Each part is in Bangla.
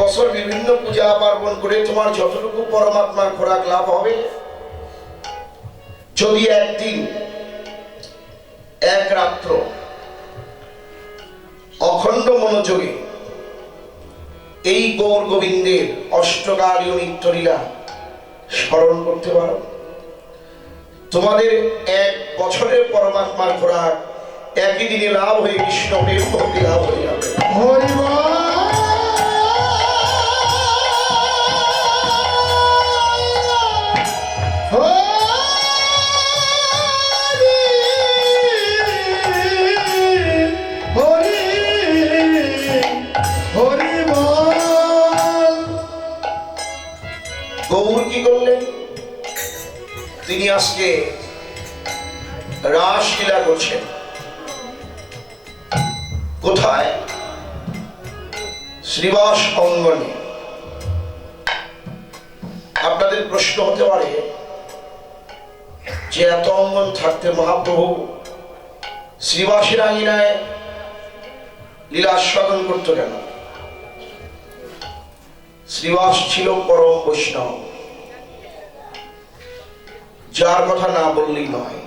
বছর বিভিন্ন পূজা পার্বণ করে তোমার যতটুকু পরমাত্মার খোরাক লাভ হবে, যদি একদিন এক রাত্র অখণ্ড মনোযোগে এই গৌর গোবিন্দের অষ্টকালীয় নিত্যলীলা স্মরণ করতে পারো, তোমাদের এক বছরের পরমাত্মার খোরাক একই দিনে লাভ হয়ে কৃষ্ণ প্রেম ভক্তি লাভ হয়ে যাবে। গৌর কি করলেন? তিনি আজকে রাসলীলা করছেন। কোথায়? শ্রীবাস অঙ্গনে। আপনাদের প্রশ্ন হতে পারে যে এত অঙ্গন থাকতে মহাপ্রভু শ্রীবাসের আঙিনায় লীলা আস্বাদন করত কেন? শ্রীবাস ছিল পরম বৈষ্ণব, যার কথা না বললেই নয়।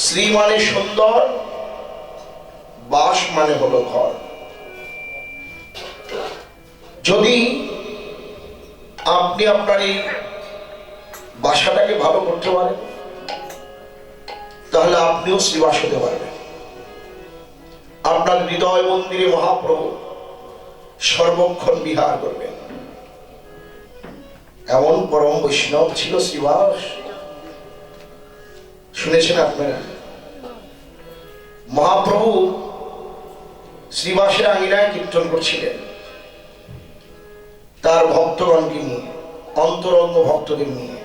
শ্রী মানে সুন্দর, বাস মানে হলো ঘর। যদি আপনি আপনার এই বাসাটাকে ভালো করতে পারেন, তাহলে আপনিও শ্রীবাস হতে পারবেন। আপনার হৃদয় মন্দিরে মহাপ্রভু সর্বক্ষণ বিহার করবেন। এমন পরম বৈষ্ণব ছিল শ্রীবাস। শুনেছেন আপনারা? মহাপ্রভু শ্রীবাসের আঙিনায় কীর্তন করছিলেন তার ভক্তগণকে নিয়ে, অন্তরঙ্গ ভক্তদের নিয়ে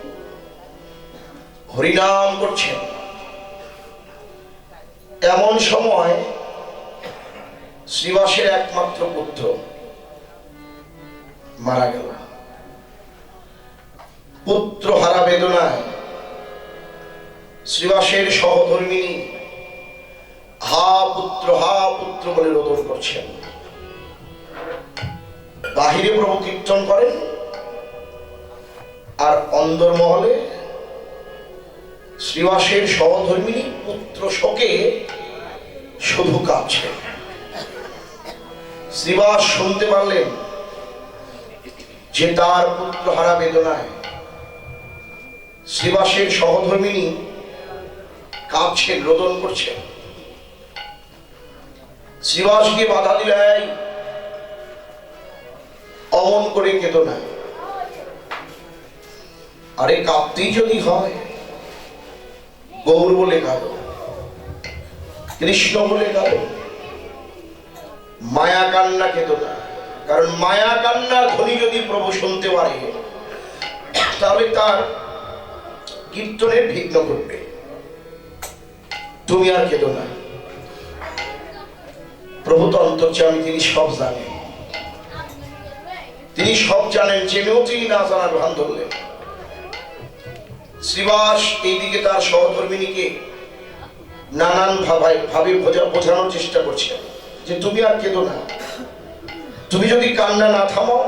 হরিনাম করছেন। এমন সময় শ্রীবাসের একমাত্র পুত্র মারা গেল। পুত্র হারা বেদনায় শ্রীবাসের সহধর্মিনী হা পুত্র বলে রোদন করছেন। বাহিরে প্রভু কীর্তন করেন, আর অন্দরমহলে শ্রীবাসের সহধর্মিনী পুত্র শোকে শুধু কাঁদছে। শ্রীবাস শুনতে পারলেন যে তার পুত্র হারা বেদনায় শ্রীবাসের সহধর্মিনী কাঁদছেন, রোদন করছেন। শ্রীবাসকে বাধা দিলেন, অমন করে কেঁদো না। আরে কাঁদতেই যদি হয়, গৌর বলে কাঁদো, কৃষ্ণ বলে কাঁদো, মায়া কান্না কেঁদো না। কারণ মায়া কান্নার ধ্বনি যদি প্রভু শুনতে পারে, তাহলে তার কীর্তনের বিঘ্ন ঘটবে। তুমি আর কেঁদো না। প্রভু তো অন্তর্যামী, তিনি সব জানেন। তিনি সব জানেন, জেনেও তিনি না জানার ভান ধরলেন। শ্রীবাস এইদিকে তার সহধর্মিনীকে নানান ভাবে বোঝানোর চেষ্টা করছেন যে তুমি আর কেঁদো না। তুমি যদি কান্না না থামাও,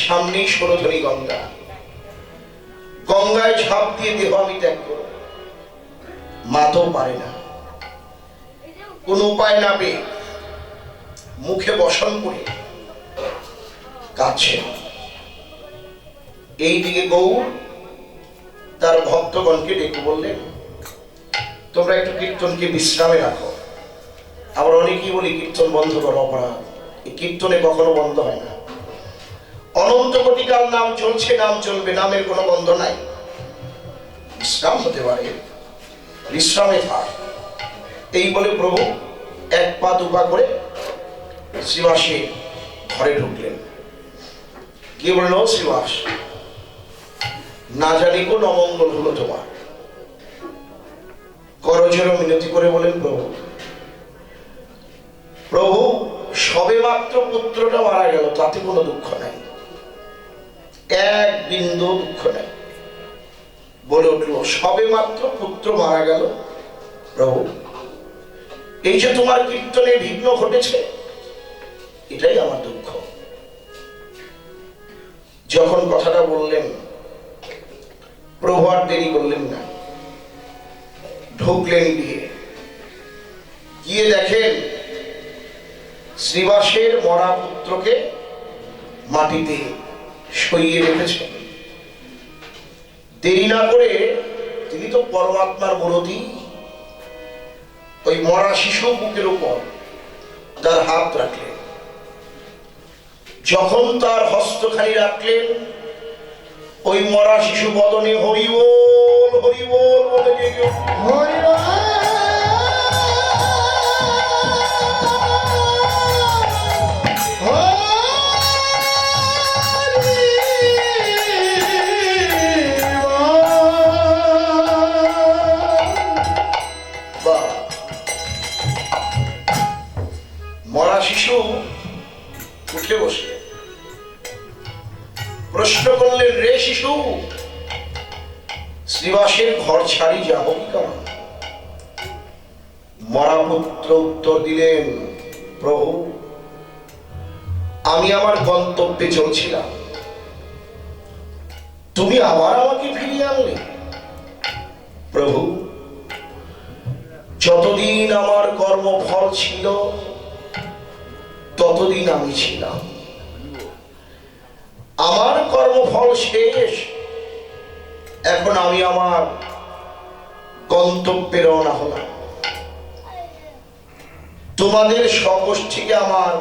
সামনেই সরোধনী গঙ্গা, গঙ্গায় ঝাঁপ দিয়ে দেহ আমি ত্যাগ করব। মা তো পারে না, কোন উপায় না পেয়ে মুখে বসন করে কাঁদছে। এইদিকে গৌর তার ভক্তগণকে ডেকে বললেন, তোমরা একটু কীর্তনকে বিশ্রামে রাখো। আবার অনেকেই বলি কীর্তন বন্ধ করো, অপরাধ। এই কীর্তনে কখনো বন্ধ হয় না। অনন্ত কোটিকাল নাম চলছে, নাম চলবে, নামের কোনো বন্ধ নাই। বিশ্রাম হতে পারে, বিশ্রামে থাক। এই বলে প্রভু এক পা দুপা করে শ্রীবাসে ঘরে ঢুকলেন। কি বলল শ্রীবাস, না জানি কোন অমঙ্গল হলো তোমার। করজোড়ে মিনতি করে বলেন, প্রভু সবে মাত্র পুত্রটা মারা গেল, তাতে কোনো দুঃখ নাই, এক বিন্দু দুঃখ নাই। বলে উঠল, সবে মাত্র পুত্র মারা গেল প্রভু, এই যে তোমার কীর্তনে বিঘ্ন ঘটেছে, এটাই আমার দুঃখ। যখন কথাটা বললেন, প্রভু আর দেরি করলেন না, ঢুকলেন গিয়ে দেখেন শ্রীবাসের মরা পুত্রকে মাটিতে সইয়ে রেখেছেন। দেরি না করে তিনি তো পরমাত্মার মূরতি, ওই মরা শিশু বুকের উপর তার হাত রাখলেন। যখন তার হস্তখানি রাখলেন, ওই মরা শিশু বদনে হরি বল বলে জেগে উঠল। মরা শিশু উঠে বসলেন, প্রশ্ন করলেন, রে শিশু, শ্রীবাসের ঘর ছাড়ি যাব কি কারণ? মরা পুত্র উত্তর দিলেন, প্রভু, আমি আমার গন্তব্যে চলছিলাম, তুমি আবার আমাকে ফিরিয়ে আনলে। প্রভু, যতদিন আমার কর্মফল ছিল ততদিন আমি ছিলাম, আমার কর্মফল শেষ, এখন আমি আমার গন্তব্যে রওনা হলাম। তোমাদের সমষ্টিকে আমার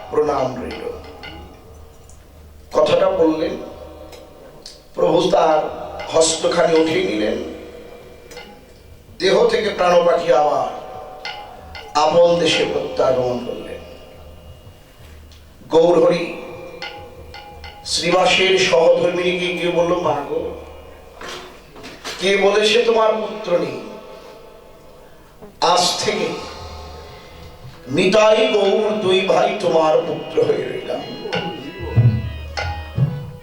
প্রণাম রইল। কথাটা বললেন, প্রভু তার হস্তখানি উঠিয়ে নিলেন, দেহ থেকে প্রাণ পাখি আবার আপন দেশে প্রত্যাগমন করলেন। গৌরহরি শ্রীবাসের সহধর্মিনীকে গিয়ে বলল, মা গো, কে বলেছে তোমার পুত্র নেই? আজ থেকে নিতাই গৌর দুই ভাই তোমার পুত্র হয়ে রইলাম।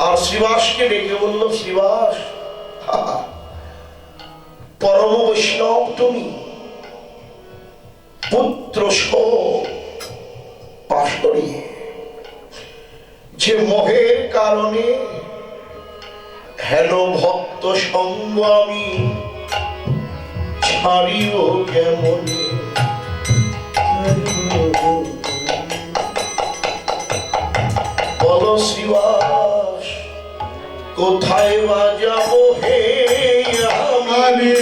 আর শ্রীবাসকে ডেকে বলল, শ্রীবাস, পরম বৈষ্ণব তুমি, পুত্র পাশরি, যে মোহের কারণে হেন ভক্ত সঙ্গ আমি ছাড়িও কেমন। বলো শ্রীবাস, কোথায় বা যাব হে আমি,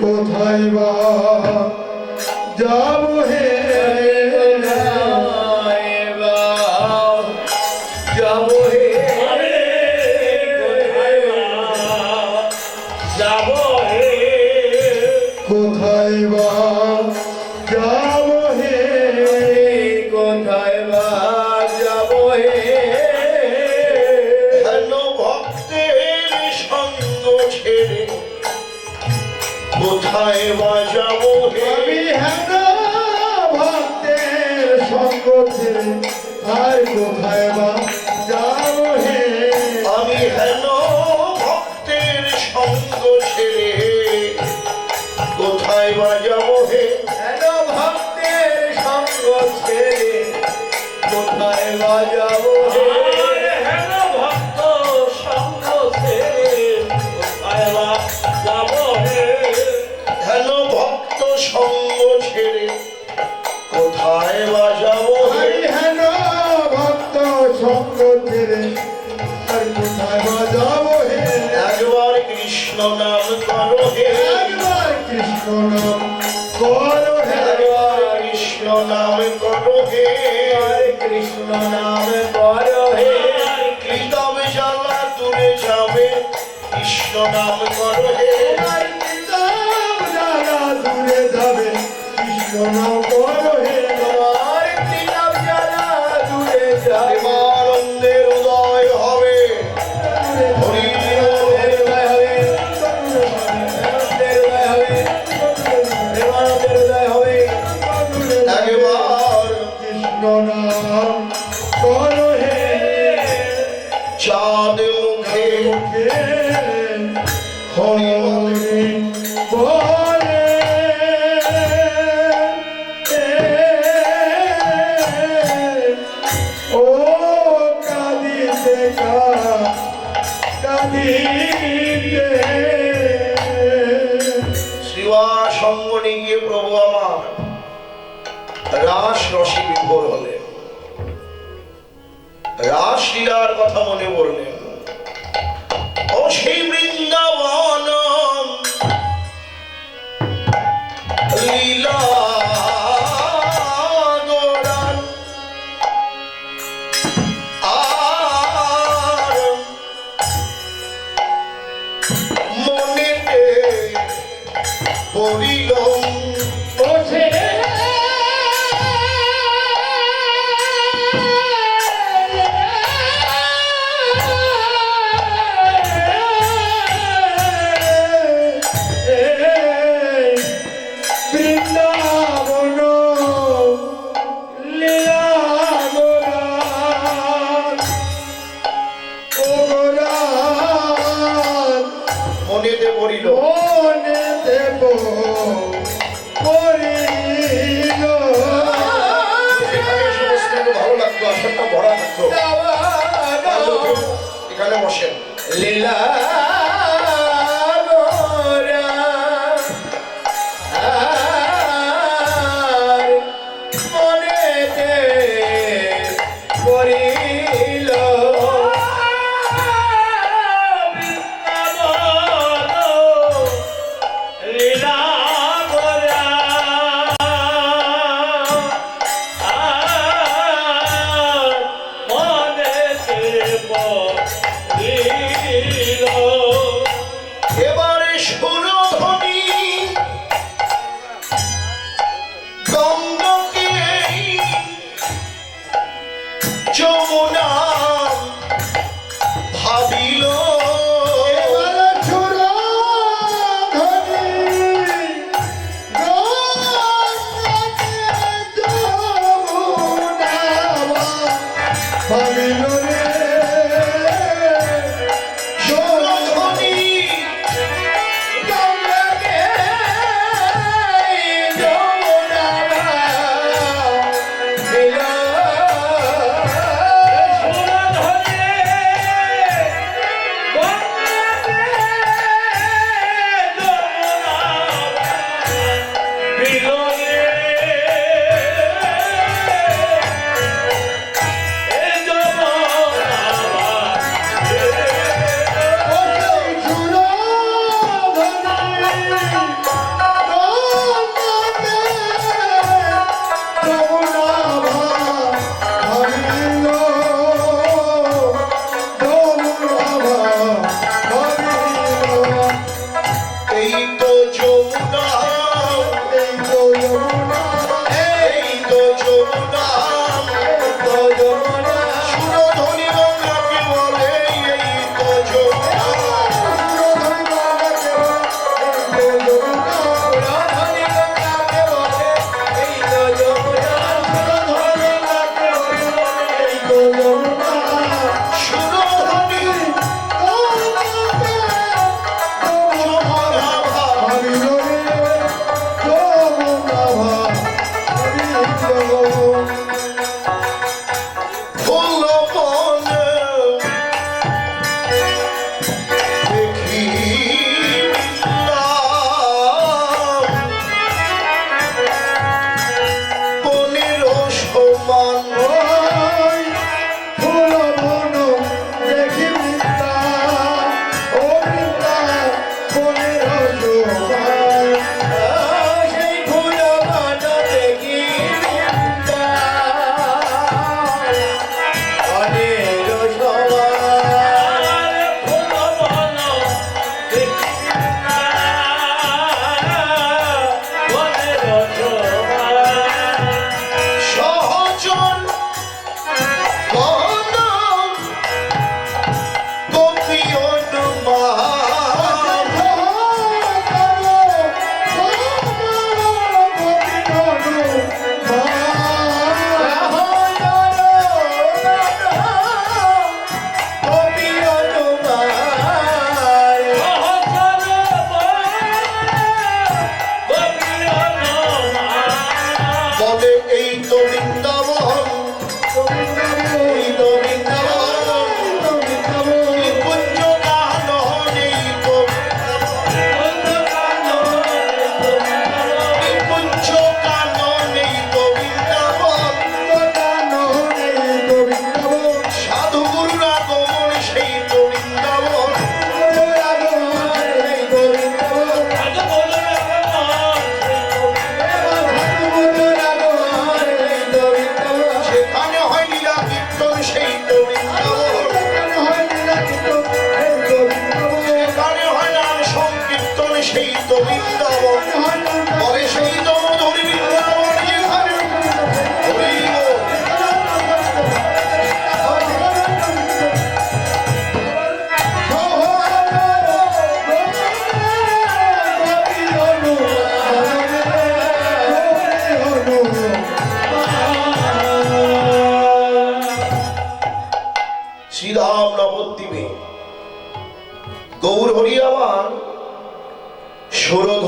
কোথায় বা যাব হে, যাব হে, যাব হে, কোথায় বা যাব হে, কোথায় বা যাব হে। হেন ভক্তের সঙ্গ ছেড়ে কোথায় বা যাব হে। আমি হেন ভক্তের সঙ্গ ছেড়ে আর কোথায় বা যাব হে, আমি হেন ভক্তের সঙ্গ ছেড়ে কোথায় বা যাব হে। হেন ভক্তের সঙ্গ ছেড়ে কোথায় বা যাব হে, হেন ভক্ত সঙ্গ ছেড়ে কোথায় বা যাব হে। হেন ভক্ত সঙ্গ ছেড়ে কোথায় বা যাব হে। আমি হেন ভক্ত সঙ্গ ছেড়ে আর কোথায় বা যাব হে। একবার কৃষ্ণ নাম করো হে, একবার কৃষ্ণ নাম করো হে, একবার কৃষ্ণ নাম করো হে, কৃষ্ণ নাম করো হে, কৃতম জ্বালা দূরে যাবে, কৃষ্ণ নাম করো হে। তোমার নিতাম জ্বালা দূরে যাবে, কৃষ্ণ নাম করো হে, তোমার নিতাম জ্বালা দূরে যাবে, প্রেমানন্দের উদয় হবে, হরি বল, হরি বল। একবার কৃষ্ণ নাম করো হে, চাঁদ মুখে হরি বলে রসে বিভোর হলেন, রাসলীলার কথা মনে পড়লেন। ও সেই বৃন্দাবন লীলা দোলান, আর মনেতে পড়িল ওঠে বৃন্দাবন লীলা গোরাল, ও গোরাল মনেতে পড়িল। মনে দেব পড়িল এখানে এসে বসতে একটু ভালো লাগতো, আসনটা ভরা থাকতো। এখানে বসেন। লীলা গোরাল, আর মনেতে পড়িল লীলা গোরাল, আর মনেতে পড়িল। এবারে সুরধ্বনি গঙ্গকে যমুনা ভাবিল। এবারে সুরধ্বনি গঙ্গাকে যমুনা ভাবিল রে, সুরধ্বনি গঙ্গাকে যমুনা ভাবিল। এই তো যমুনা, এই তো যমুনা, সুরধ্বনি গঙ্গাকে বলে এই তো যমুনা। সুরধ্বনি যমুনা ভাব।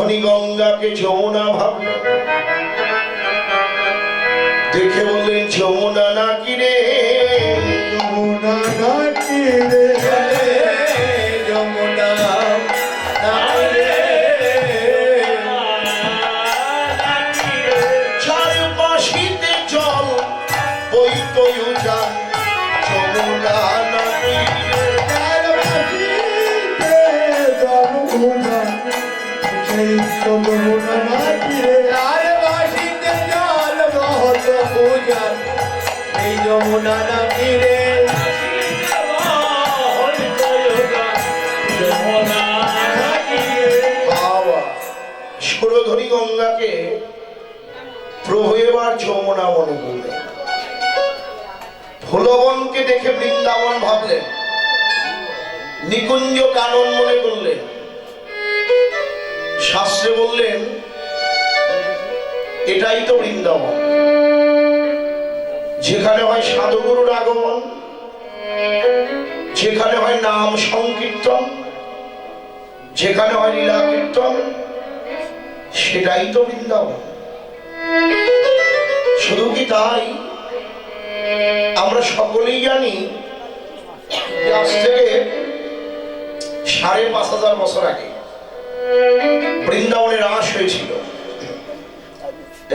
ধনী গঙ্গাকে যমুনা ভাবল, দেখে বললেন যমুনা নাকি রে, যমুনা নাকি রে, যমুনা নাকি রে, চারপাশিতে জল বইত উজান, যমুনা নাকি রে, চারপাশিতে জলমুনা, সেই তো যমুনা নাকি রে, চারপাশিতে জল বহত উজান, সেই যমুনা নাকি রে। বাবা সুরধনী গঙ্গাকে প্রভু এবার যমুনা মনে করলেন। ফুলবনকে দেখে বৃন্দাবন ভাবলেন, নিকুঞ্জ কানন মনে করলেন। শাস্ত্রে বললেন এটাই তো বৃন্দাবন, যেখানে হয় সাধুগুরুর আগমন, যেখানে হয় নাম সংকীর্তন, যেখানে হয় লীলা কীর্তন, সেটাই তো বৃন্দাবন। শুধু কি তাই, আমরা সকলেই জানি যে আজ থেকে ৫,৫০০ বছর আগে বৃন্দাবনে রাস হয়েছিল।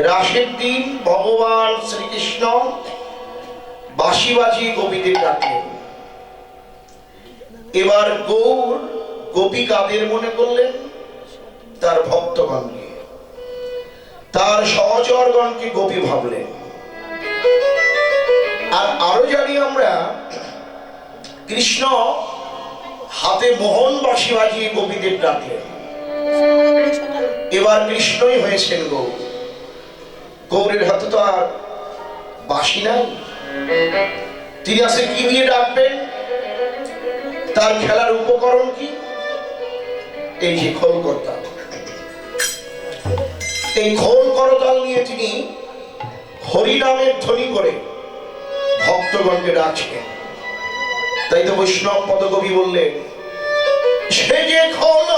রাসের দিন ভগবান শ্রীকৃষ্ণ বাঁশি বাজিয়ে গোপীদের ডাকলেন। এবার গৌর গোপী কাদের মনে করলেন? তার ভক্তগণকে, তার সহচরগণকে গোপী ভাবলেন। আর আরো জানি আমরা, কৃষ্ণ হাতে মোহন বাঁশি বাজিয়ে গোপীদের ডাকলেন। এবার কৃষ্ণই হয়েছেন গৌর। গৌরের হাতে তো আর বাঁশি নাই, তিনি আসে কি দিয়ে ডাকবেন? তার খেলার উপকরণ কি? এই যে খোল করতাল, এই খোল করতাল নিয়ে তিনি হরিনামের ধ্বনি করে ভক্তগণকে ডাকছেন। তাই তো বৈষ্ণব পদকবি বললেন, সে যে খোল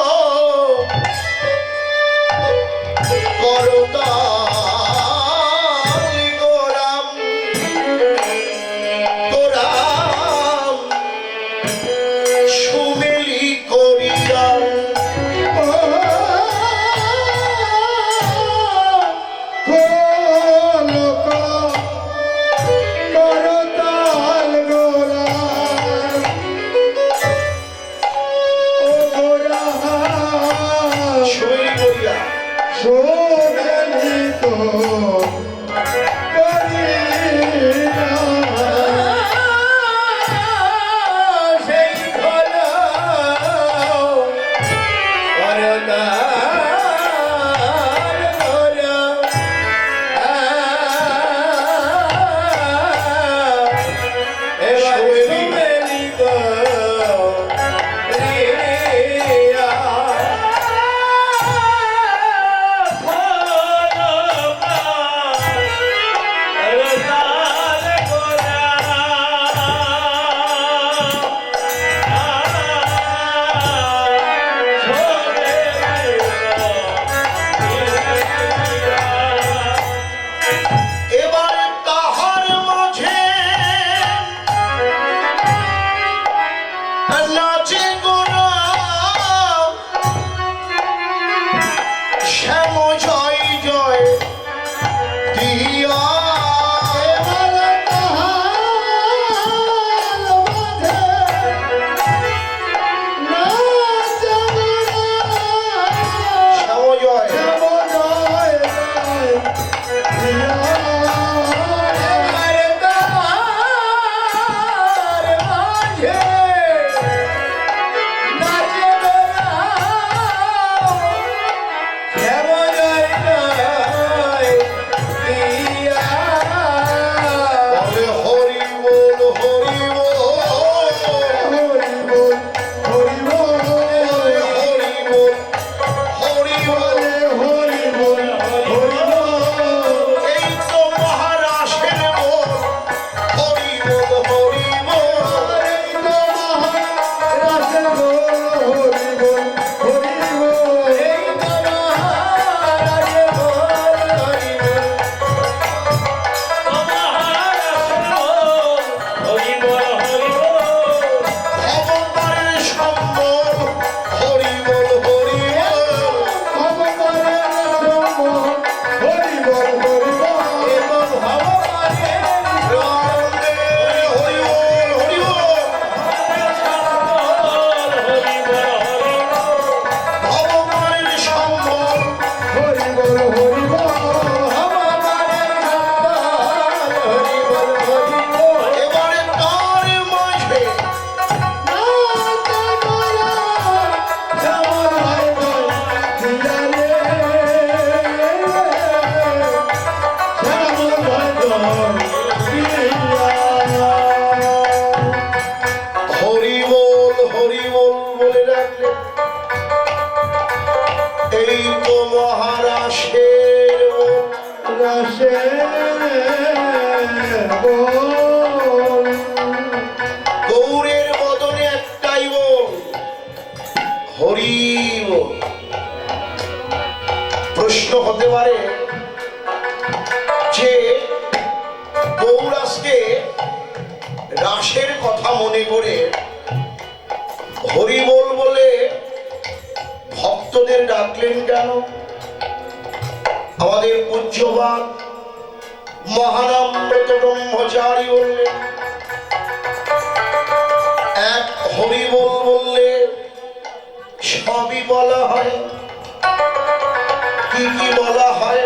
করতাল গোরাম গোরাম সুমেলি করিলাম, সুমেলি করিলাম। গৌর আজকে রাসের কথা মনে করে হরি বল বলে ভক্তদের ডাকলেন কেন? আমাদের পূজ্যবান মহানামৃত ব্রহ্মচারী বললেন, এক হরি বল বললে সবই বলা হয়। কি কি বলা হয়?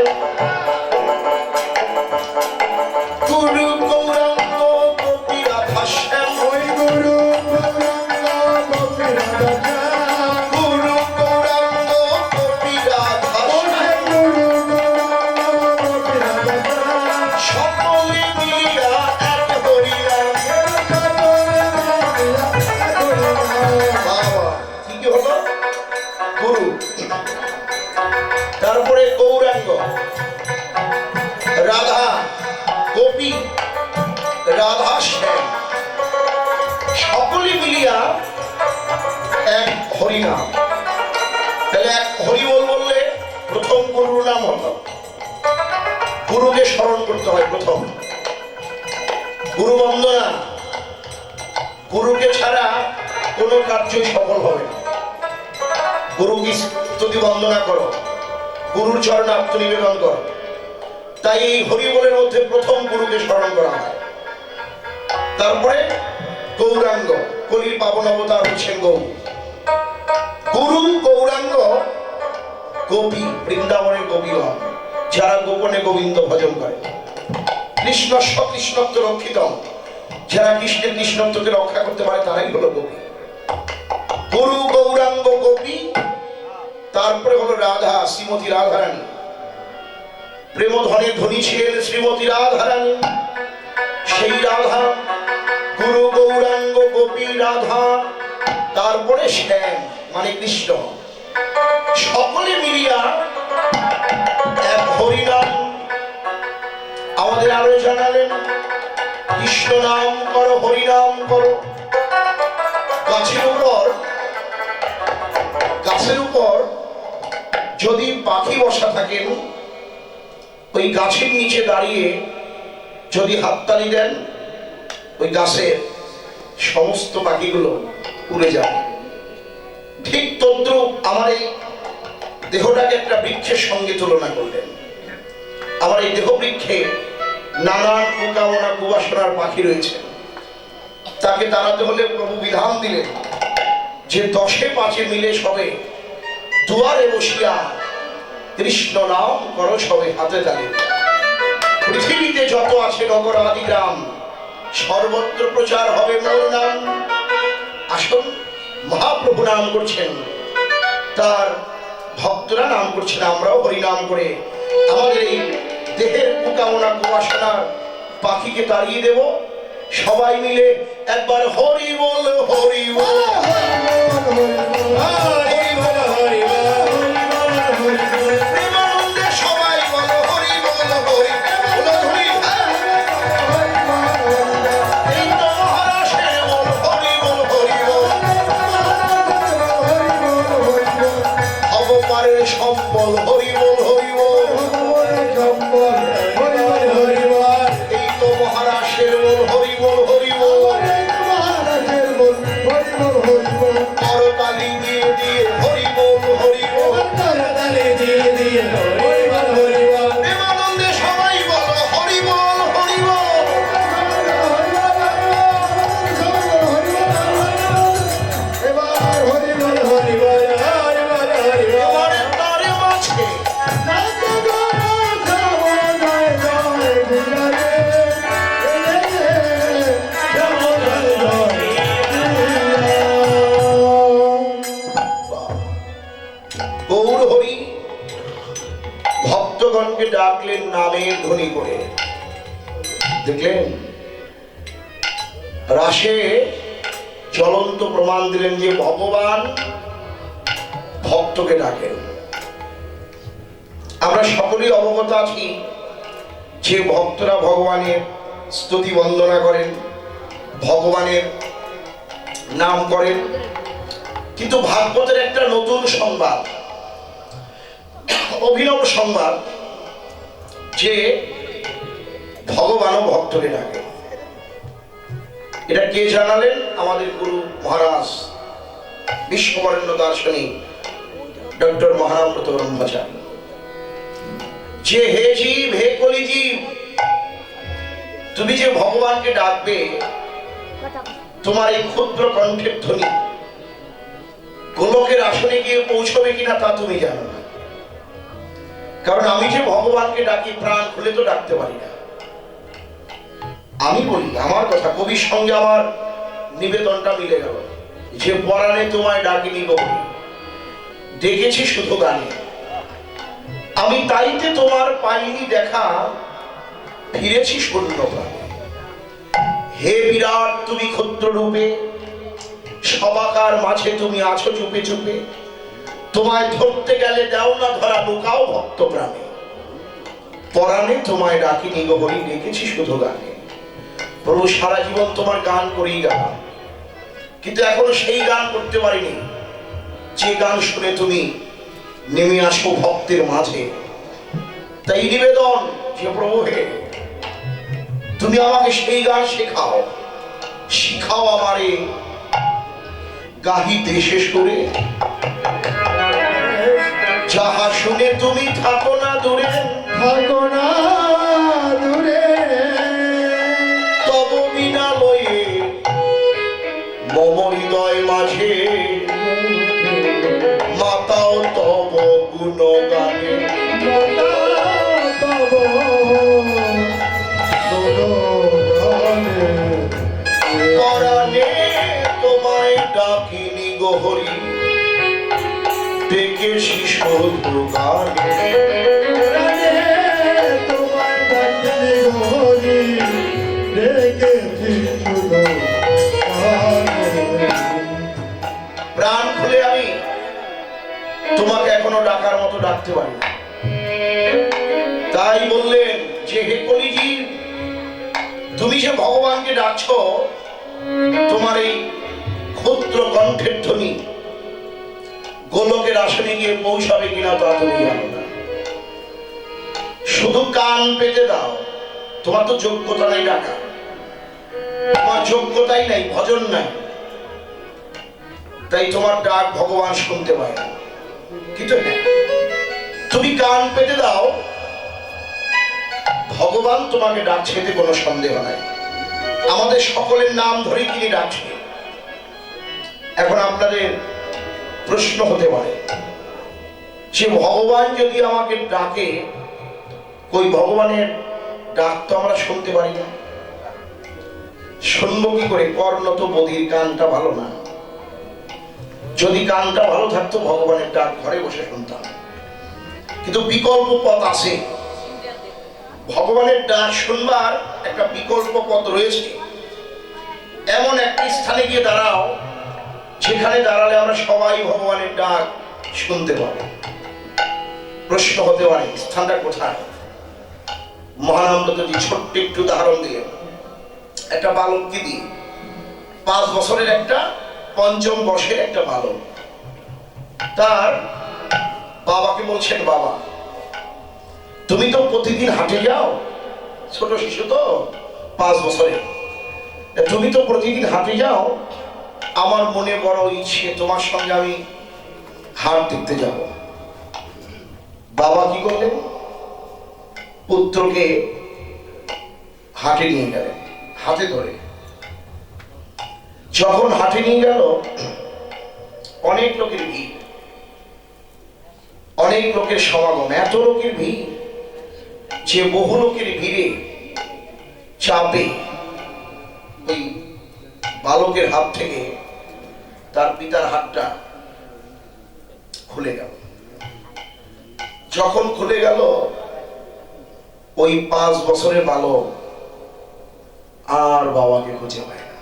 গুরু গৌরাঙ্গ গোপী রাধা শ্যাম, ওই গুরু গৌরাঙ্গ গোপী রাধা শ্যাম, গুরু গৌরাঙ্গ গোপী রাধা শ্যাম, গুরু গৌরাঙ্গ গোপী রাধা শ্যাম, সকলে মিলিয়া এক হরিনাম। বাবা, কি কি হলো? গুরু, তারপরে গৌরাঙ্গ, রাধা, গোপী, রাধা শ্যাম, সকলে মিলিয়া এক হরিনাম। তাহলে এক হরি বল বললে প্রথম গুরুর নাম হলো। গুরুকে স্মরণ করতে হয় প্রথম, গুরু বন্দনা। গুরুকে ছাড়া কোনো কার্যই সফল হবে না। গুরুকে যদি বন্দনা করো, গুরুর চরণে আত্মনিবেদন করো। তাই এই হরিবলের মধ্যে প্রথম গুরুকে স্মরণ করা হয়। তারপরে গৌরাঙ্গ, কলির পাবন অবতার হচ্ছেন গৌর। গুরু গৌরাঙ্গ গোপী, বৃন্দাবনের গোপীগণ, যারা গোপনে গোবিন্দ ভজন করে। কৃষ্ণ স্বকৃষ্ণত্ব রক্ষিত, যারা কৃষ্ণের কৃষ্ণত্বকে রক্ষা করতে পারে তারাই হলো গোপী। গুরু গৌরাঙ্গ গোপী, তারপরে হলো রাধা, শ্রীমতী রাধারানী। প্রেমধনে ধনী ছিলেন শ্রীমতী রাধারানী, সেই রাধা। গুরু গৌরাঙ্গ গোপী রাধা, তারপরে শ্যাম মানে কৃষ্ণ। সকলে মিলিয়া এক হরিনাম। আমাদের আরো জানালেন, কৃষ্ণ নাম করো, হরিনাম করো। গাছের উপর যদি পাখি বসা থাকেন, ওই গাছের নিচে দাঁড়িয়ে যদি হাততালি দেন, ওই গাছের সমস্ত পাখিগুলো উড়ে যাবে। ঠিক তদ্রূপ আমার এই দেহটাকে একটা বৃক্ষের সঙ্গে তুলনা করলেন। আমার এই দেহ বৃক্ষে নানান কুকামনা কুবাসনার পাখি রয়েছে। তাকে তাড়াতে হলে প্রভু বিধান দিলেন যে 10-5 মিলে সবে দুয়ারে বসিয়া কৃষ্ণ নাম করো সবে হাতে তালি। পৃথিবীতে যত আছে নগর আদি গ্রাম, সর্বত্র প্রচার হবে মোর নাম। আসুন, মহাপ্রভু নাম করছেন, তার ভক্তরা নাম করছেন, আমরাও হরিনাম করে আমাদের এই দেহের কুকামনা কুবাসনার পাখিকে তাড়িয়ে দেব। সবাই মিলে একবার হরি বল, হরি বল, হরি বল, হরি বল। প্রেমানন্দে সবাই বলো হরি বল, হরি বল, হরি বল। এই তো মহারাজের বল, হরি বল, হরি বল। অবপারের সম্বল, হরি বল, হরি বল। এই তো মহারাজের বল, হরি বল, হরি বল। করতালি দিয়ে দিয়ে হরি বল, হরি বল। প্রেমানন্দে সবাই বলো হরি বল, হরি বল। এবারে তারে মাঝে গৌর হরি ভক্তগণকে ডাকলেন নামের ধ্বনি করে। দেখলেন রাসে জ্বলন্ত প্রমাণ দিলেন যে ভগবান ভক্তকে ডাকেন। আমরা সকলেই অবগত আছি যে ভক্তরা ভগবানের স্তুতি বন্দনা করেন, ভগবানের নাম করেন। কিন্তু ভাগবতের একটা নতুন সংবাদ, অভিনব সংবাদ, যে ভগবানও ভক্তকে ডাকে। এটা কে জানালেন? আমাদের গুরু মহারাজ বিশ্ববরেণ্য দার্শনিক ডক্টর মহারামব্রত ব্রহ্মচারী। যে হে জীব, হে কলি জীব, তুমি যে ভগবানকে ডাকবে, তোমার এই ক্ষুদ্র কণ্ঠের ধ্বনি গোলকের আসনে গিয়ে পৌঁছবে কিনা তা তুমি জানো না। কারণ আমি যে ভগবানকে ডাকি, প্রাণ খুলে তো ডাকতে পারি না। আমি বলি আমার কথা, কবির সঙ্গে আমার নিবেদনটা মিলে গেল। যে পরাণে তোমায় ডাকিনি গো, ডেকেছি শুধু গানে। আমি তাইতে তোমার পাইনি দেখা, ফিরেছি শূন্য প্রাণে। হে বিরাট তুমি ক্ষুদ্র রূপে, সবাকার মাঝে তুমি আছো চুপে চুপে। তোমায় ধরতে গেলে দাও না ধরা, লুকাও ভক্ত প্রাণে। পরাণে তোমায় ডাকিনি গো হরি, ডেকেছি শুধু গানে। প্রভু, সারা জীবন তোমার গান করেই গেলাম, কিন্তু এখনো সেই গান করতে পারিনি যে গান শুনে তুমি নেমে আসো ভক্তের মাঝে। তাই নিবেদন যে প্রভু হে, তুমি আমাকে সেই গান শেখাও, শিখাও আমারে গাহিতে সে সুরে। যাহা শুনে তুমি থাকো না দূরে, থাকো না দূরে, তব বিনা লয়ে মম হৃদয় মাঝে মাতাও তব গুণ গানে। তব গুণগানে। পরাণে তোমায় ডাকিনি গো হরি, ডেকেছি শুধু গানে। প্রাণে তোমায় ডাকিনি গো হরি, ডেকেছি শুধু গানে। প্রাণ খুলে আমি তোমাকে এখনো ডাকার মতো ডাকতে পারি না। তাই বললেন যে হে কলিজীব, তুমি যে ভগবানকে ডাকছো, তোমার এই ক্ষুদ্র কণ্ঠের ধ্বনি গোলকের আসনে গিয়ে পৌঁছাবে কিনা তা তুমি জানো না। শুধু কান পেতে দাও, তোমার তো যোগ্যতা নাই ডাকা, তোমার যোগ্যতাই নাই, ভজন নাই, তাই তোমার ডাক ভগবান শুনতে পায় না। কিন্তু হ্যাঁ, তুমি কান পেতে দাও, ভগবান তোমাকে ডাকছে, এতে কোনো সন্দেহ নাই। আমাদের সকলের নাম ধরে তিনি ডাকছে। এখন আপনাদের প্রশ্ন হতে পারে যে ভগবান যদি আমাকে ডাকে, কই ভগবানের ডাক তো আমরা শুনতে পারি না, শুনবো কি করে? কর্ণ তো বধির, কানটা ভালো না। যদি কানটা ভালো থাকতো ভগবানের ডাক ঘরে বসে শুনতাম, কিন্তু বিকল্প পথ আছে। ভগবানের ডাক শুনবার একটা বিকল্প পথ রয়েছে। এমন একটি স্থানে গিয়ে দাঁড়াও যেখানে দাঁড়ালে আমরা সবাই ভগবানের ডাক শুনতে পাবো। প্রশ্ন হতে পারে স্থানটা কোথায়? মহানন্দজি ছোট্ট একটু উদাহরণ দিয়ে, একটা বালককে দিয়ে, 5 বছরের একটা, 5ম বর্ষের একটা বালক, তার বাবাকে বলছেন, বাবা তুমি তো প্রতিদিন হাটে যাও, ছোট শিশু তো 5 বছরের, তুমি তো প্রতিদিন হাটে যাও, আমার মনে বড় ইচ্ছে তোমার সঙ্গে আমি হাট দেখতে যাব। বাবা কি করলেন? পুত্রকে হাটে নিয়ে গেলেন, হাতে ধরে। যখন হাটে নিয়ে গেল, অনেক লোকের ভিড়, অনেক লোকের সমাগম, এত লোকের ভিড় যে বহু লোকের ভিড়ে চাপে ওই বালকের হাত থেকে তার পিতার হাতটা খুলে গেল। যখন খুলে গেল, ওই 5 বছরের বালক আর বাবাকে খুঁজে পায় না।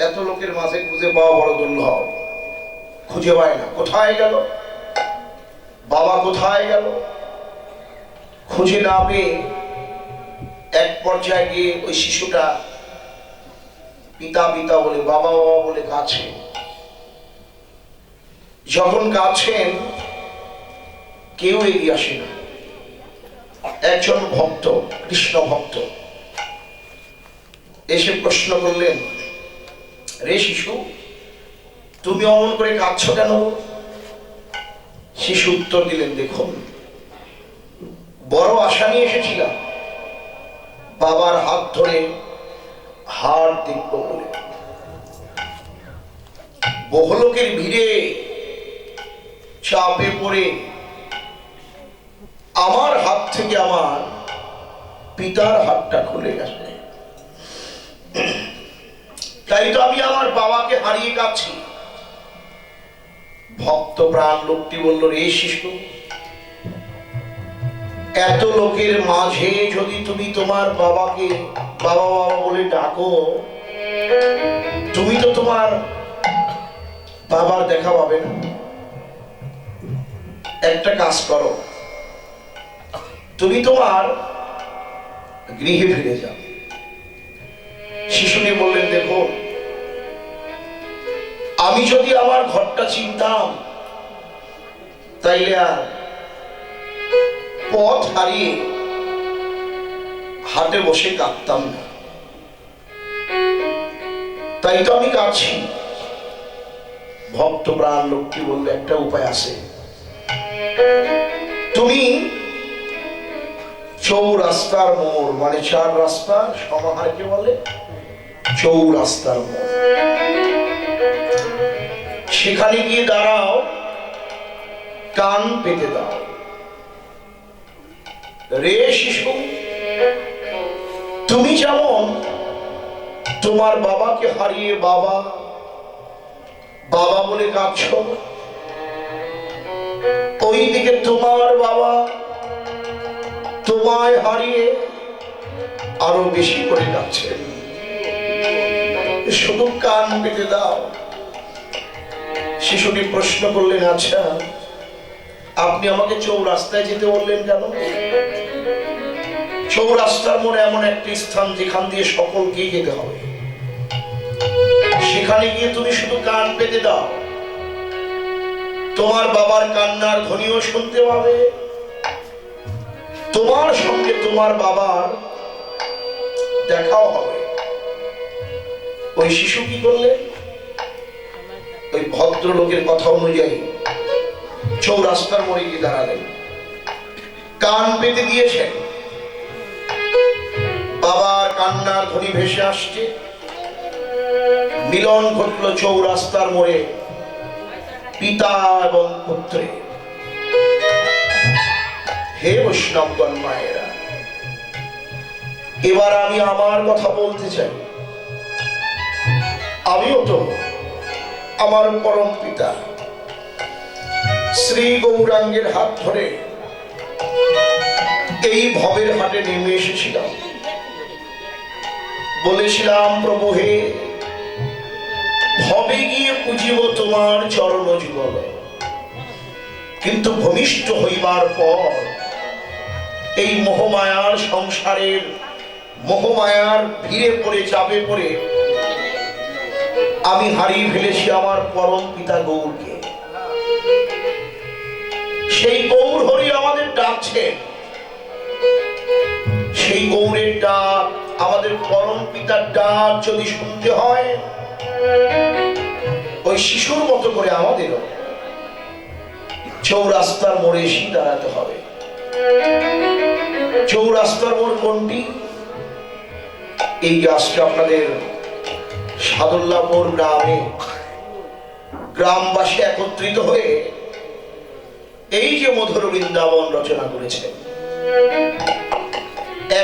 এত লোকের মাঝে খুঁজে পাওয়া বড় দুর্লভ, খুঁজে পায় না। কোথায় গেল বাবা, কোথায় গেল? খুঁজে না পেয়ে এক পর্যায়ে গিয়ে ওই শিশুটা পিতা পিতা বলে, বাবা বাবা বলে কাছে। যখন কাছেন, কেউ এগিয়ে আসে না। একজন ভক্ত, কৃষ্ণ ভক্ত এসে প্রশ্ন করলেন, রে শিশু, তুমি অমন করে কাঁদছো কেন? শিশু উত্তর দিলেন, দেখুন, বড় আশা নিয়ে এসেছিলাম বাবার হাত ধরে হার দেখব বলে। বহুলোকের ভিড়ে চাপে পড়ে আমার হাত থেকে আমার পিতার হাতটা খুলে গেছে, তাই তো আমি আমার বাবাকে হারিয়ে কাঁদছি। ভক্ত প্রাণ লোকটি বলল, রে শিশু, এত লোকের মাঝে যদি তুমি তোমার বাবাকে বাবা বাবা বলে ডাকো, তুমি তো তোমার বাবার দেখা পাবে না। একটা কাজ করো, তুমি তোমার গৃহে ফিরে যাও। শিশুটি বললেন, দেখো, আমি যদি আমার ঘরটা চিনতাম তাইলে আর পথ হারিয়ে হাটে বসে কাঁদতাম না, তাই তো আমি কাঁদছি। ভক্ত প্রাণ লোকটি বললে, একটা উপায় আছে, তুমি চৌরাস্তার মোড়, মানে চার রাস্তার সমাহারকে বলে চৌরাস্তার মোড়, সেখানে গিয়ে দাঁড়াও, কান পেতে দাও। রে শিশু, তুমি যেমন তোমার বাবাকে হারিয়ে বাবা বাবা বলে কাঁদছো, ওইদিকে তোমার বাবা তোমায় হারিয়ে আরো বেশি করে কাঁদছে। শুধু কান পেতে দাও। শিশুটি প্রশ্ন করলেন, আচ্ছা, আপনি আমাকে চৌরাস্তায় যেতে বললেন কেন? চৌরাস্তার মোড়ে এমন একটি স্থান যেখান দিয়ে সকলকেই যেতে হবে, সেখানে গিয়ে তুমি শুধু কান পেতে দাও, তোমার বাবার কান্নার ধ্বনিও শুনতে পাবে, তোমার সঙ্গে তোমার বাবার দেখাও হবে। ওই শিশু কি করলেন? ওই ভদ্রলোকের কথা অনুযায়ী চৌরাস্তার মোড়ে গিয়ে দাঁড়ালেন, কান পেতে দিয়েছেন, বাবার কান্নার ধ্বনি ভেসে আসছে, মিলন ঘটল চৌরাস্তার মোড়ে পিতা এবং পুত্রে। হে বৈষ্ণবগণ মায়েরা, এবার আমি আমার কথা বলতে চাই। আমিও তো আমার পরম পিতা শ্রী গৌরাঙ্গের হাত ধরে এই ভবের হাটে নেমে এসেছিলাম। বলেছিলাম, প্রভু হে, ভবে গিয়ে পুজিব তোমার চরণ যুগল, কিন্তু ভূমিষ্ঠ হইবার পর এই মোহমায়ার সংসারের মোহমায়ার ভিড়ে পড়ে চাপে পড়ে আমি হারিয়ে ফেলেছি আমার পরম পিতা গৌরকে। সেই গৌর হরি আমাদের ডাকছেন, সেই গৌরের ডাক, আমাদের পরম পিতার ডাক যদি শুনতে হয়, ওই শিশুর মতো করে আমাদেরও চৌরাস্তার মোড়ে এসে দাঁড়াতে হবে। চৌরাস্তার মোড় কোনটি? এই যে আজকে আপনাদের সাদুল্লাপুর গ্রামে গ্রামবাসী একত্রিত হয়ে এই যে মধুর বৃন্দাবন রচনা করেছে,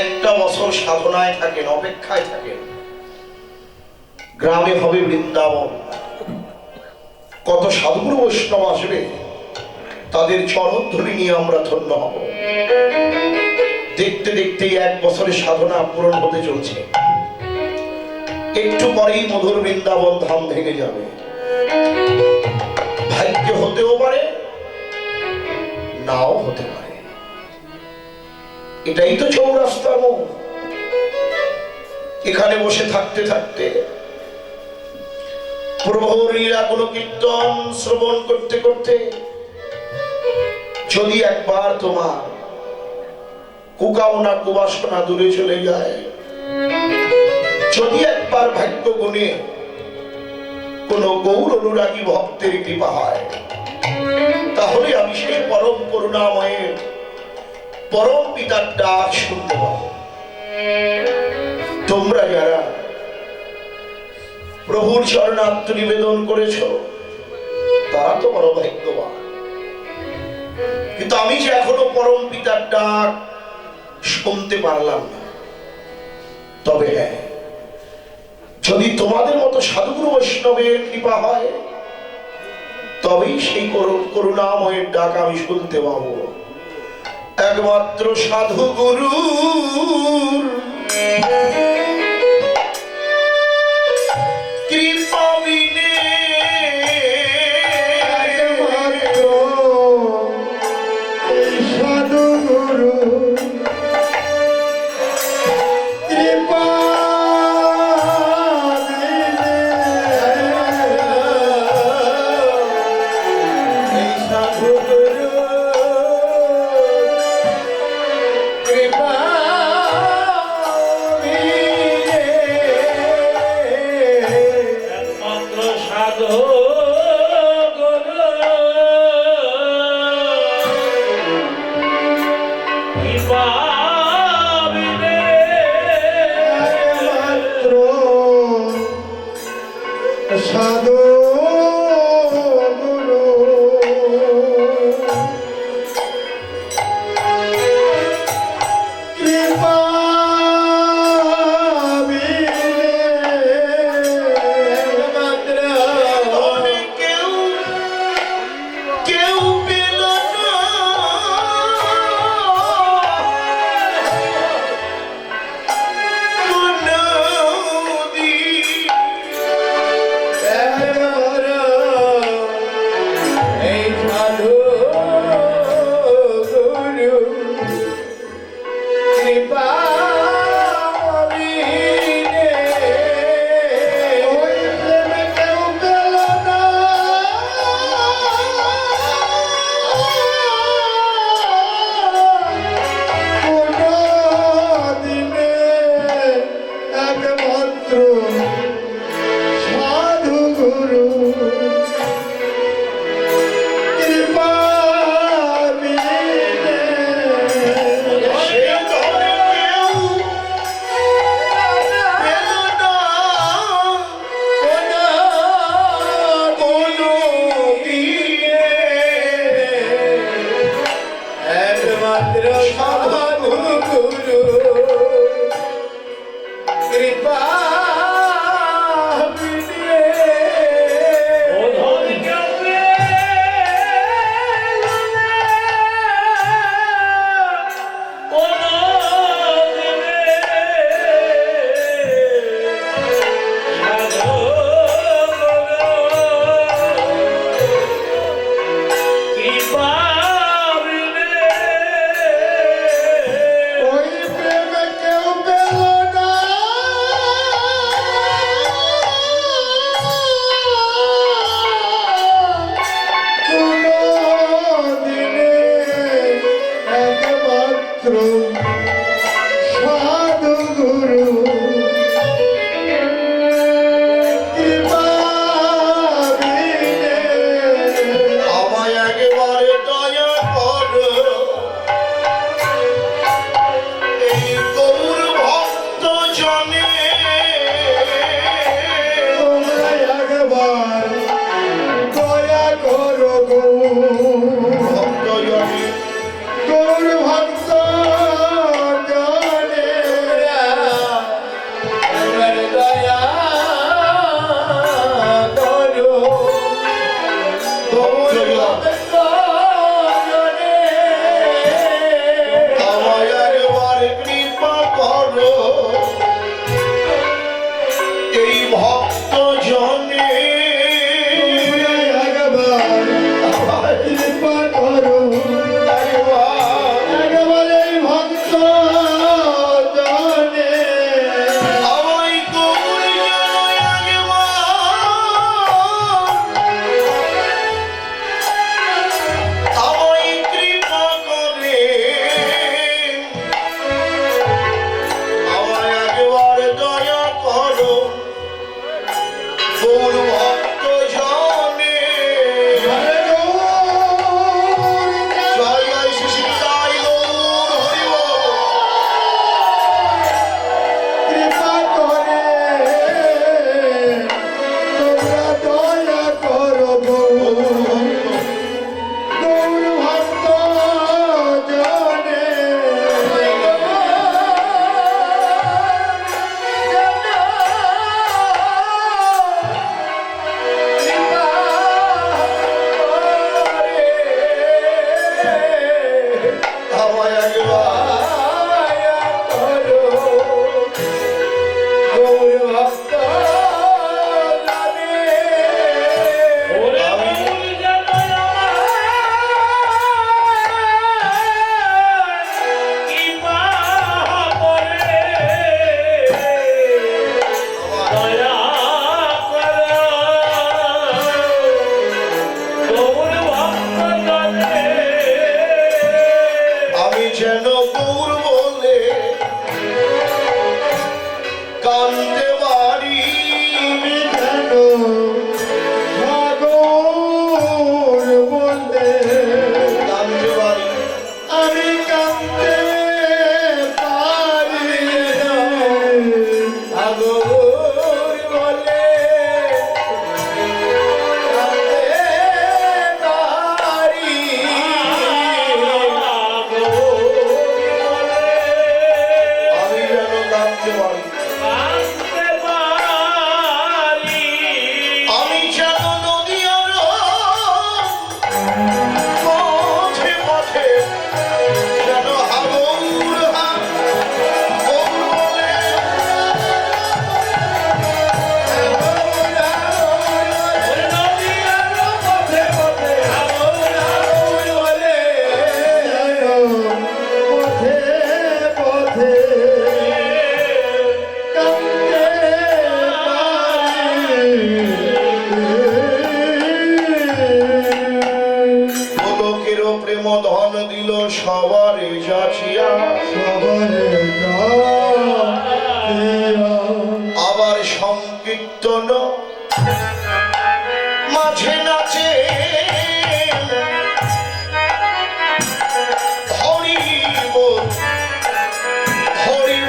একটা বছর সাধনায় থাকেন, অপেক্ষায় থাকেন, গ্রামে হবে বৃন্দাবন। কত সাধুগুরু বৈষ্ণব আসবে, তাদের চরণ ধরে নিয়ে আমরা ধন্য হব। দেখতে দেখতে এক বছরের সাধনা পূরণ হতে চলছে, একটু পরেই মধুর বৃন্দাবন ধাম ভেঙে যাবে। ভাগ্য হতেও পারে, নাও হতে পারে। এটাই তো চৌরাস্তার মোড়। এখানে বসে থাকতে থাকতে প্রভুর লীলা গুণ কীর্তন শ্রবণ করতে করতে যদি একবার তোমার কুকামনা কুবাসনা দূরে চলে যায়। যদি একবার ভাগ্য গুণে কোন গৌর অনুরাগী ভক্তের কৃপা হয়, তাহলে আমি সেই পরম করুণাময়ের পরম পিতার ডাক শুনতে পাবো। তোমরা যারা প্রভুর চরণে আত্মনিবেদন করেছ, তারা তো বড় ভাগ্যবান। কিন্তু আমি যে এখনো পরম পিতার ডাক শুনতে পারলাম না। তবে হ্যাঁ, যদি তোমাদের মতো সাধুগুরু বৈষ্ণবের কৃপা হয়, তবেই সেই করুণাময়ের ডাক আমি শুনতে পাবো। একমাত্র সাধু গুরুর কৃপা বিনে, একমাত্র এই সাধুগুরু কৃপা বিনে, এই সাধুগুরু কৃপা বিনে, একমাত্র সাধু গুরু কৃপা বিনে, একমাত্র সাধু গুরু কৃপা বিনে, একমাত্র তবে কেউ কেউ পেল না কোনদিন। একমাত্র এই সাধু গুরু কৃপা বিনে, ওই প্রেমে কেউ পেল না কোনো দিনে, একমাত্র সাধু গুরু কৃপা বিনে, সেই ধরে কেউ পেল না দিনে, একমাত্র সাধু গুরু কৃপা বিনে, ওধর কেউ পেল না কোনো দিনে, সাধু গুরু কৃপা বিনে, ওই প্রেমে কেউ পেল না কোনো দিনে, একমাত্র সাধু গুরু কৃপা বিনে, আমায় একবারে দয়া করো, এই গৌর ভক্ত জনে তোমরা একবার দয়া করো গো, ভক্ত জনে গৌর ভক্ত জনে, একবার দয়া করো গৌর ভক্ত জনে, আমায় একবার কৃপা করো, কান্দতে পারি আমি কেন সাগর বলতে কান্দতে পারি আমি কাঁদতে পারি না। সাগর বলে কান্দতে পারি আমি যেন কান্দতে পারি আমি যেন নদীর পথে পথে যেন হাগর বলে পথে পথে কাঁদতে পারি। গোলকের প্রেম ধন দিল সবারে যাচিয়া সবারে গাইয়া আবার সংকীর্তন মাঝে নাচে হরি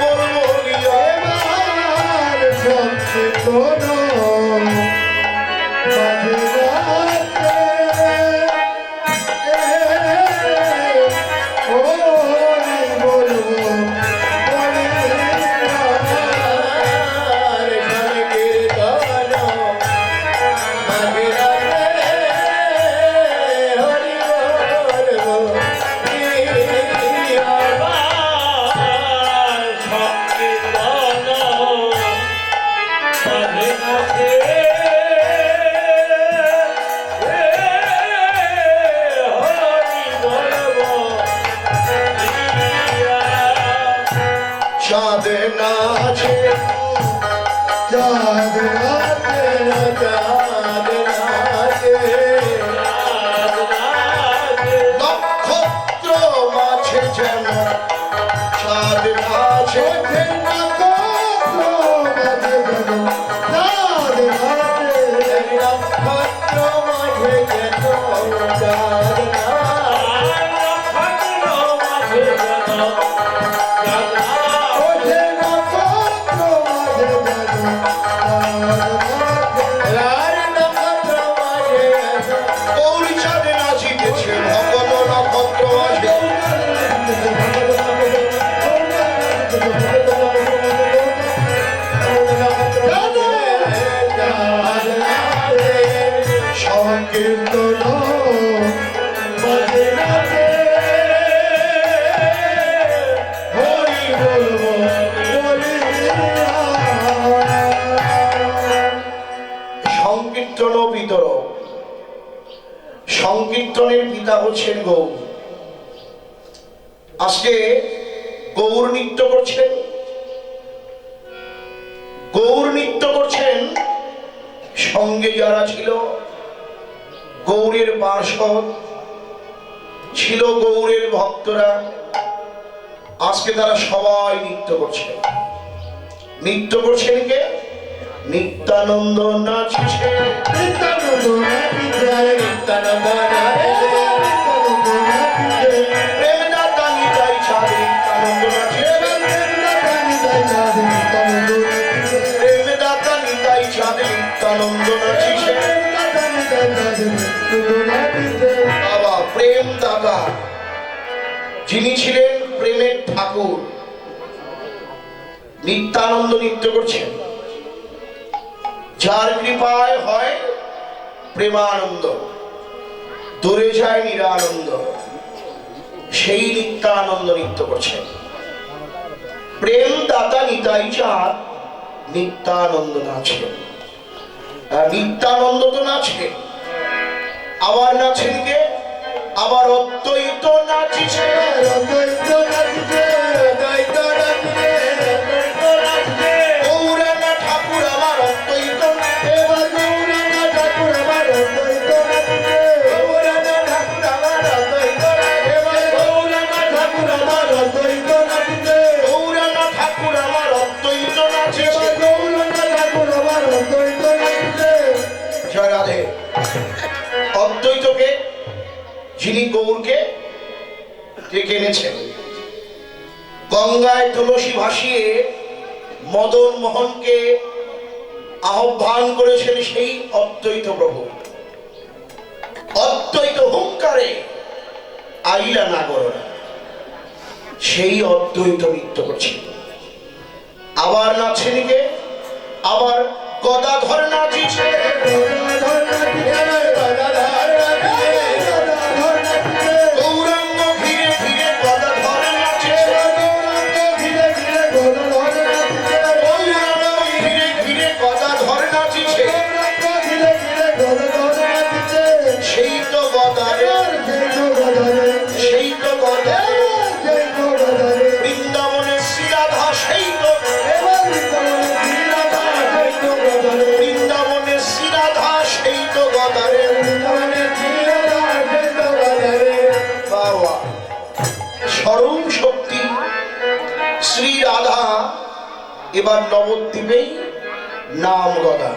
বল বলিয়া এবার সংকীর্তন মাঝে রাতে ওই বলবো চাঁদ নাচে চাঁদ রাতে চাঁদ নাচে নক্ষত্র মাঝে যেন চাঁদ নাচে ওঠে নক্ষত্র মাঝে যেন চাঁদ রাতে নক্ষত্র মাঝে যেন চাঁদ ওঠে নক্ষত্র মাঝে যেন চাঁদ রাতে গৌরী চাঁদ নাচিতেছে ভগত নক্ষত্র মাঝে সংকীর্তন মাঝে রাতে হরি বলবো সংকীর্তন বিতর সংকীর্তনের পিতা হচ্ছেন গৌর আজকে গৌর নৃত্য করছেন গৌর নৃত্য করছেন সঙ্গে যারা ছিল গৌরের পার্ষদ ছিল গৌরের ভক্তরা আজকে তারা সবাই নৃত্য করছেন কে নিত্যানন্দ নাচছে নিত্যানন্দ নাচিছে নিত্যানন্দ নাচছে প্রেম দাতা নিতাই ছাড়ে নিত্যানন্দ নাচছে প্রেম দাতা নিতাই ছাড়ে নিত্যানন্দ নাচিছে বাবা প্রেম দাতা যিনি ছিলেন প্রেমের ঠাকুর নিত্যানন্দ নৃত্য করছেন যার কৃপায় হয় প্রেমানন্দ দূরে যায় নিরানন্দ সেই নিত্যানন্দ নৃত্য করছেন প্রেম দাতা নিতাই চাঁদ নিত্যানন্দ নাচেন নিত্যানন্দ তো নাচেন আবার নাচেন কে আবার অদ্বৈত নাচিছে গৌরাঙ্গা ঠাকুর আমার অদ্বৈত গৌরাঙ্গা ঠাকুর আমার অদ্বৈত নাচে নাচিছে। জয় রাধে। অদ্বৈতকে যিনি গৌরকে ডেকে এনেছেন, গঙ্গায় তুলসী ভাসিয়ে মদন মোহনকে আহ্বান করেছেন সেই অদ্বৈত প্রভু। অদ্বৈত হুঙ্কারে আইলা নাগররা, সেই অদ্বৈত নৃত্য করছে। আবার নাচছেন কে? আবার গদাধর নাচিছে। গৌরাঙ্গ ঘিরে ঘিরে গদাধর নাচিছে। গৌরাঙ্গ ঘিরে ঘিরে গদাধর নাচিছে। সেই তো গদারে, সেই তো গদারে বৃন্দাবনের শ্রীরাধা, সেই তো বৃন্দাবনের শ্রীরাধা, সেই তো গদারে। বাবা, স্বরূপ শক্তি শ্রী রাধা এবার নবদ্বীপেই নাম গদা,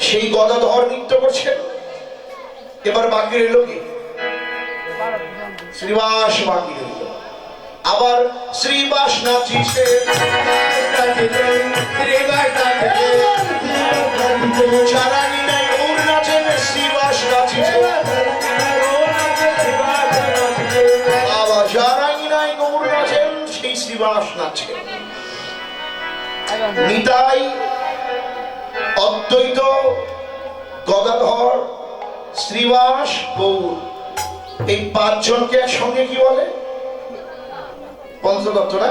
সেই গদাধর নৃত্য করছেন। এবার বাকি রইল কি? শ্রীবাস বাকি রইল। আবার শ্রীবাস নাচিছে। চারানি নাই গৌর নাচেন, শ্রীবাস নাচিছে। আবার চারানি নাই গৌর নাচেন, সেই শ্রীবাস নাচে। নিতাই, অদ্বৈত, গদাধর, শ্রীবাস, গৌর, এই পাঁচজনকে একসঙ্গে কি বলে? পঞ্চতত্ত্ব না?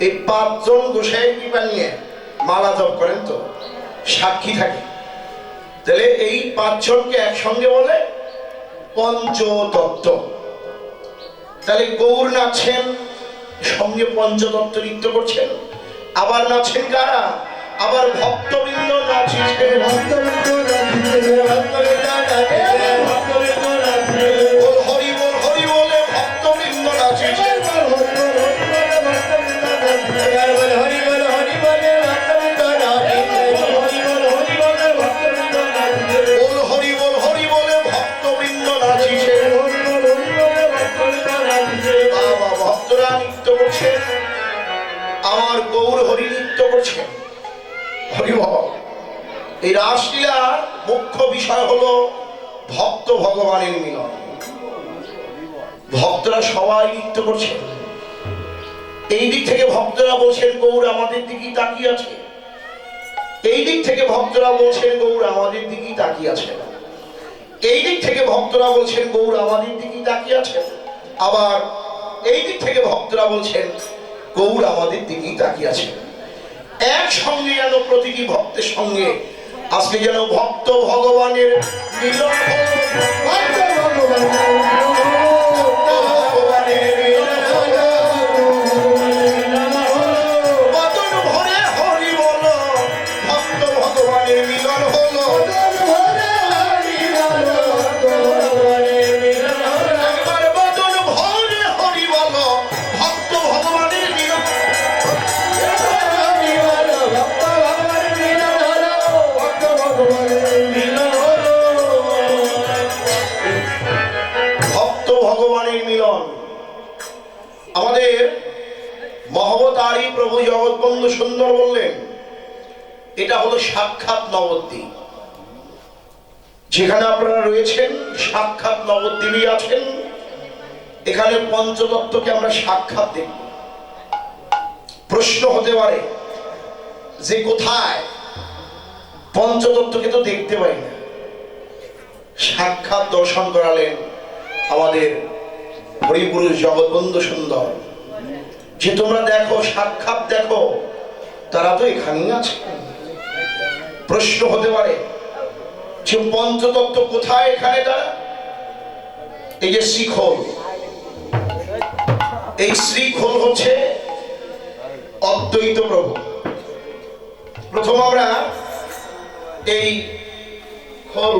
এই পাঁচজন গোসাই কৃপা নিয়ে মালা জপ করেন তো, সাক্ষী থাকে। তাহলে এই পাঁচজনকে একসঙ্গে বলে পঞ্চতত্ত্ব। তাহলে গৌর নাচছেন, সঙ্গে পঞ্চতত্ত্ব নৃত্য করছেন। আবার নাচছেন কারা? আবার ভক্তবৃন্দ নাচিছে। বল হরি বল, হরি বলে ভক্তবৃন্দ নাচিছে। বল হরি বল, হরি বলে ভক্তবৃন্দ নাচিছে। বাবা, ভক্তরা নৃত্য করছেন, আমার গৌর হরি নৃত্য করছেন। হরি বল। এই রাসলীলার মুখ্য বিষয় হলো ভক্ত ভগবানের মিলন। ভক্তরা সবাই নৃত্য করছেন। এই দিক থেকে ভক্তরা বলছেন গৌর আমাদের দিকেই তাকিয়ে আছে, এই দিক থেকে ভক্তরা বলছেন গৌর আমাদের দিকেই তাকিয়ে আছে, এই দিক থেকে ভক্তরা বলছেন গৌর আমাদের দিকেই তাকিয়ে আছে। আবার এই দিক থেকে ভক্তরা বলছেন গৌর আমাদের দিকেই তাকিয়ে আছে। একসঙ্গে যেন প্রতিটি ভক্তের সঙ্গে আজকে যেন ভক্ত ভগবানের মিলন হলো। বদন ভরে হরি বলো, ভক্ত ভগবানের মিলন হলো। একবার বদন ভরে হরি বলো, ভক্ত ভগবানের মিলন। ভক্ত ভগবানের মিলন। আমাদের মহবতারি প্রভু জগৎবন্ধু সুন্দর বললেন, এটা হলো সাক্ষাৎ নবদ্বীপ। যেখানে আপনারা রয়েছেন সাক্ষাৎ নবদ্বীপই আছেন। এখানে পঞ্চতত্ত্বকে আমরা সাক্ষাৎ দেখব। প্রশ্ন হতে পারে যে কোথায়? পঞ্চতত্ত্বকে তো দেখতে পাই না, সাক্ষাৎ দর্শন করালেন আমাদের হরিপুরুষ জগৎবন্ধু সুন্দর। যে তোমরা দেখো, সাক্ষাৎ দেখো, তারা তো এখানেই আছে। প্রশ্ন হতে পারে যে পঞ্চতত্ত্ব কোথায়? এখানে তারা, এই যে শ্রীখোল, এই শ্রীখোল হচ্ছে অদ্বৈত প্রভু। প্রথম আমরা এই খোল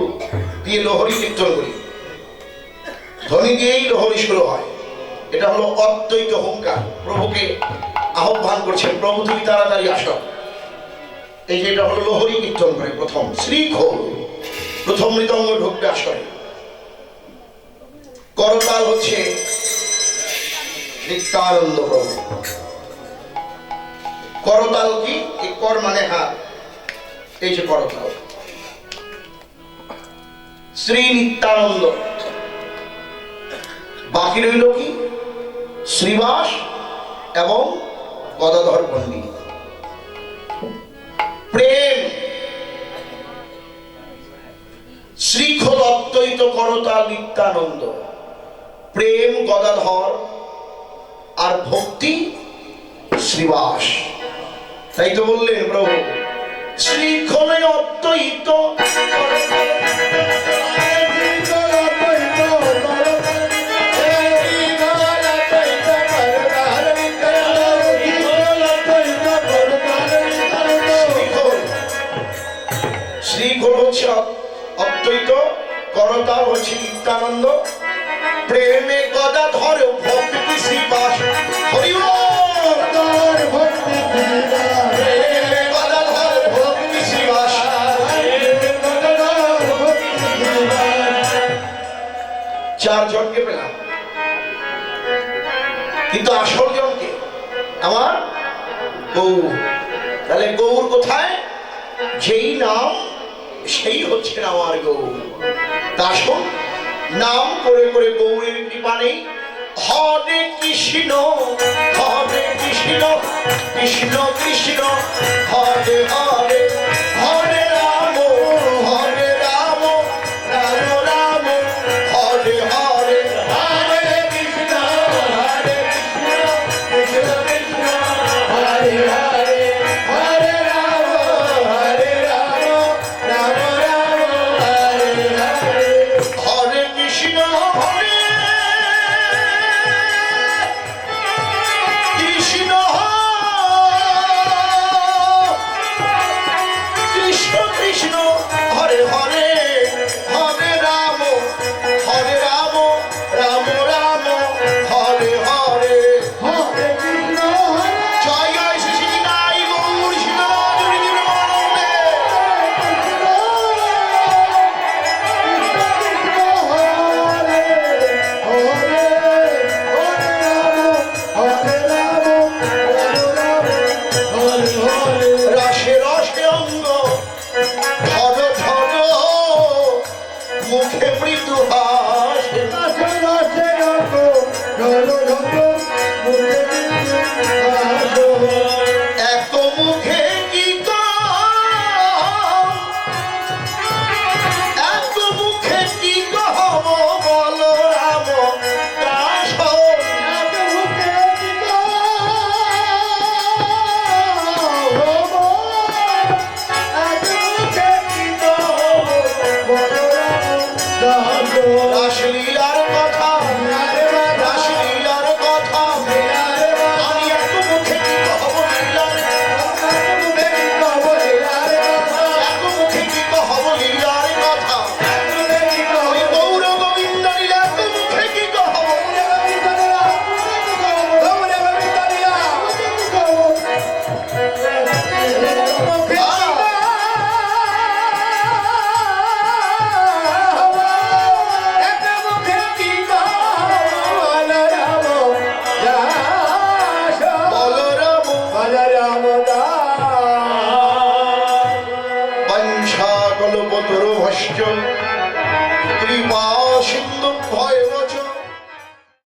দিয়ে লোহরি কীর্তন করি, ধ্বনি দিয়েই লোহরি শুরু হয়। এটা হলো অদ্বৈত হুঙ্কার। প্রভুকে আহ্বান করছেন, প্রভু তুমি তাড়াতাড়ি আসো। এই যে এটা হলো লহরী কীর্তন করে প্রথম শ্রীখোল, প্রথম মৃদঙ্গ ঢুকবে আসরে। করতাল হচ্ছে নিত্যানন্দ প্রভু। করতাল কি? এই কর মানে হাত, এই যে করতাল শ্রী নিত্যানন্দ। বাকি রইল কি? শ্রীবাস এবং গদাধর পণ্ডিত। প্রেম শ্রীখোল অদ্বৈত করতাল নিত্যানন্দ, প্রেম গদাধর, আর ভক্তি শ্রীবাস। তাই তো বললেন প্রভু শ্রীখোলে অদ্বৈত শ্রীখোল হচ্ছে অদ্বৈত, করতাল হচ্ছে নিত্যানন্দ, প্রেমে গদাধর ভক্তি শ্রীবাস। হরি বল। প্রেমে গদাধর ভক্তি শ্রীবাস। চারজনকে পেলাম, কিন্তু আসল জনকে আমার গৌর। তাহলে গৌর কোথায়? যেই নাম সেই হচ্ছে আমার গৌর। দাসন নাম করে করে গৌরের কৃপা নেই। হরে কৃষ্ণ হরে কৃষ্ণ কৃষ্ণ কৃষ্ণ হরে হরে, হরে রাম হরে রাম রাম রাম হরে হরে, হরে কৃষ্ণ হরে কৃষ্ণ কৃষ্ণ কৃষ্ণ হরে হরে, হরে রাম রাম রাম হরে হরে, হরে কৃষ্ণ হরে কৃষ্ণ কৃষ্ণ কৃষ্ণ হরে হরে, হরে রাম রাম রাম হরে হরে, হরে কৃষ্ণ জয় জয় শ্রী শ্রী নাই গৌর শিবরাত্রি নির্মাণে। রসে রসে অঙ্গ ধর ধর মুখে মৃদু